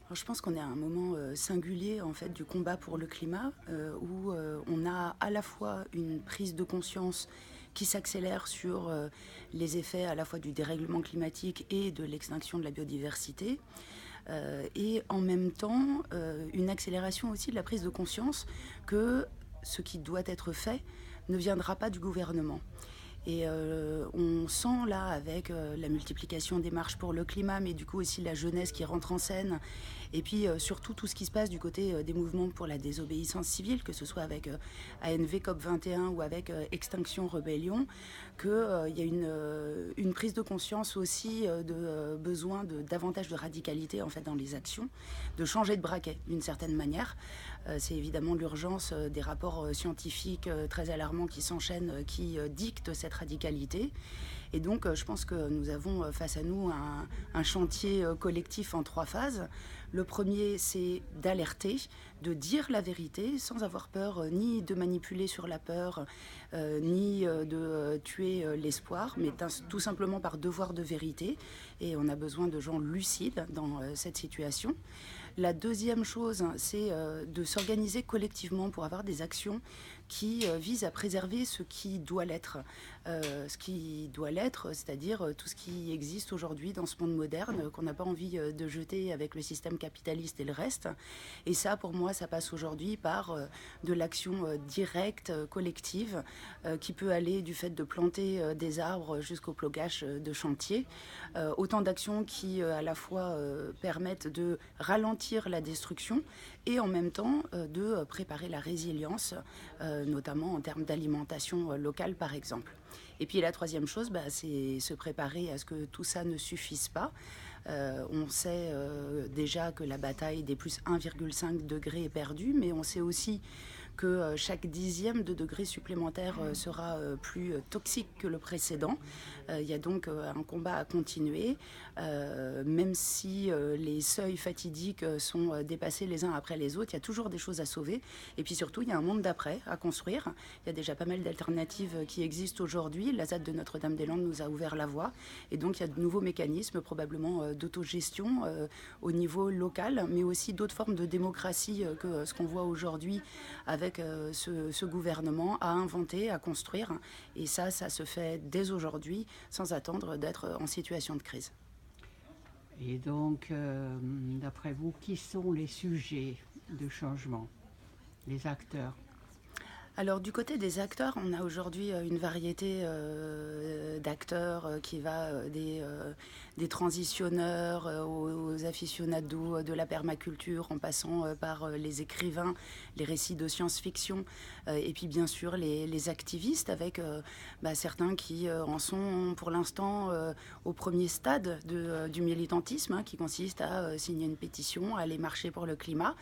Alors, je pense qu'on est à un moment singulier en fait du combat pour le climat où on a à la fois une prise de conscience qui s'accélère sur les effets à la fois du dérèglement climatique et de l'extinction de la biodiversité et en même temps une accélération aussi de la prise de conscience que ce qui doit être fait ne viendra pas du gouvernement. Et on sent là, avec la multiplication des marches pour le climat, mais du coup aussi la jeunesse qui rentre en scène, et puis surtout tout ce qui se passe du côté des mouvements pour la désobéissance civile, que ce soit avec ANV COP21 ou avec Extinction Rebellion, qu'il y a une prise de conscience aussi de besoin de davantage de radicalité en fait dans les actions, de changer de braquet d'une certaine manière. C'est évidemment l'urgence des rapports scientifiques très alarmants qui s'enchaînent, qui dictent cette radicalité. Et donc, je pense que nous avons face à nous un chantier collectif en 3 phases. Le premier, c'est d'alerter, de dire la vérité sans avoir peur ni de manipuler sur la peur, ni de tuer l'espoir, mais tout simplement par devoir de vérité. Et on a besoin de gens lucides dans cette situation. La deuxième chose, c'est de s'organiser collectivement pour avoir des actions qui visent à préserver ce qui doit l'être. Ce qui doit l'être, c'est-à-dire tout ce qui existe aujourd'hui dans ce monde moderne, qu'on n'a pas envie de jeter avec le système capitaliste et le reste. Et ça, pour moi, ça passe aujourd'hui par de l'action directe, collective, qui peut aller du fait de planter des arbres jusqu'au plogage de chantiers. Autant d'actions qui, à la fois, permettent de ralentir la destruction et en même temps de préparer la résilience, notamment en termes d'alimentation locale par exemple. Et puis la troisième chose, c'est se préparer à ce que tout ça ne suffise pas. On sait déjà que la bataille des plus 1,5 degrés est perdue, mais on sait aussi que chaque dixième de degré supplémentaire sera plus toxique que le précédent. Il y a donc un combat à continuer, même si les seuils fatidiques sont dépassés les uns après les autres, il y a toujours des choses à sauver. Et puis surtout, il y a un monde d'après à construire. Il y a déjà pas mal d'alternatives qui existent aujourd'hui. La ZAD de Notre-Dame-des-Landes nous a ouvert la voie. Et donc, il y a de nouveaux mécanismes, probablement d'autogestion au niveau local, mais aussi d'autres formes de démocratie que ce qu'on voit aujourd'hui avec ce gouvernement à inventer, à construire. Et ça se fait dès aujourd'hui, sans attendre d'être en situation de crise. Et donc, d'après vous, qui sont les sujets de changement, les acteurs? Alors du côté des acteurs, on a aujourd'hui une variété d'acteurs qui va des transitionneurs aux aficionados de la permaculture, en passant par les écrivains, les récits de science-fiction, et puis bien sûr les activistes, avec certains qui en sont pour l'instant au premier stade du militantisme, qui consiste à signer une pétition, à aller marcher pour le climat,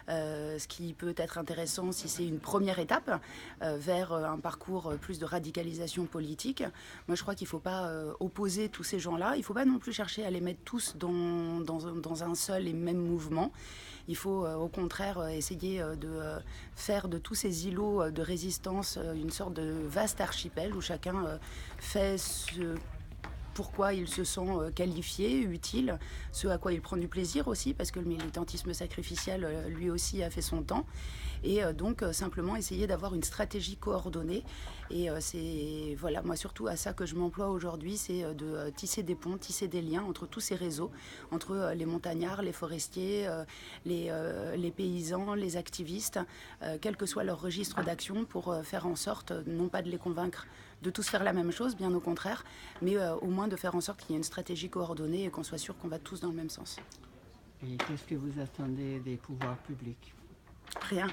ce qui peut être intéressant si c'est une première étape vers un parcours plus de radicalisation politique. Moi, je crois qu'il ne faut pas opposer tous ces gens-là. Il ne faut pas non plus chercher à les mettre tous dans un seul et même mouvement. Il faut au contraire essayer de faire de tous ces îlots de résistance une sorte de vaste archipel où chacun fait ce pourquoi il se sent qualifié, utile, ce à quoi il prend du plaisir aussi, parce que le militantisme sacrificiel, lui aussi, a fait son temps. Et donc, simplement essayer d'avoir une stratégie coordonnée. Et c'est, voilà, moi surtout à ça que je m'emploie aujourd'hui, c'est de tisser des ponts, tisser des liens entre tous ces réseaux, entre les montagnards, les forestiers, les paysans, les activistes, quel que soit leur registre d'action, pour faire en sorte, non pas de les convaincre de tous faire la même chose, bien au contraire, mais au moins de faire en sorte qu'il y ait une stratégie coordonnée et qu'on soit sûr qu'on va tous dans le même sens. Et qu'est-ce que vous attendez des pouvoirs publics? Rien.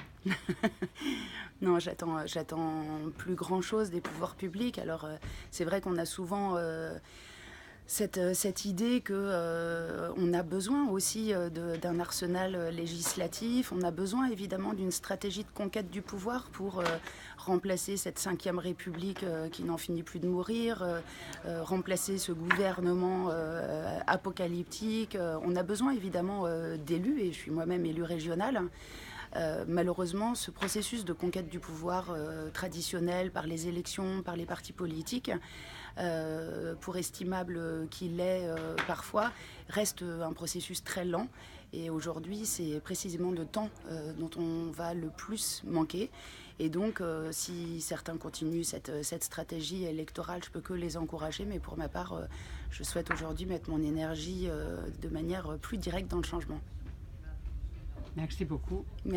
Non, j'attends plus grand-chose des pouvoirs publics. Alors, c'est vrai qu'on a souvent cette idée qu'on a besoin aussi d'un arsenal législatif. On a besoin évidemment d'une stratégie de conquête du pouvoir pour remplacer cette 5e République qui n'en finit plus de mourir, remplacer ce gouvernement apocalyptique. On a besoin évidemment d'élus, et je suis moi-même élue régionale. Malheureusement, ce processus de conquête du pouvoir traditionnel par les élections, par les partis politiques, pour estimable qu'il est parfois, reste un processus très lent. Et aujourd'hui, c'est précisément le temps dont on va le plus manquer. Et donc, si certains continuent cette stratégie électorale, je peux que les encourager. Mais pour ma part, je souhaite aujourd'hui mettre mon énergie de manière plus directe dans le changement. Merci beaucoup. Merci.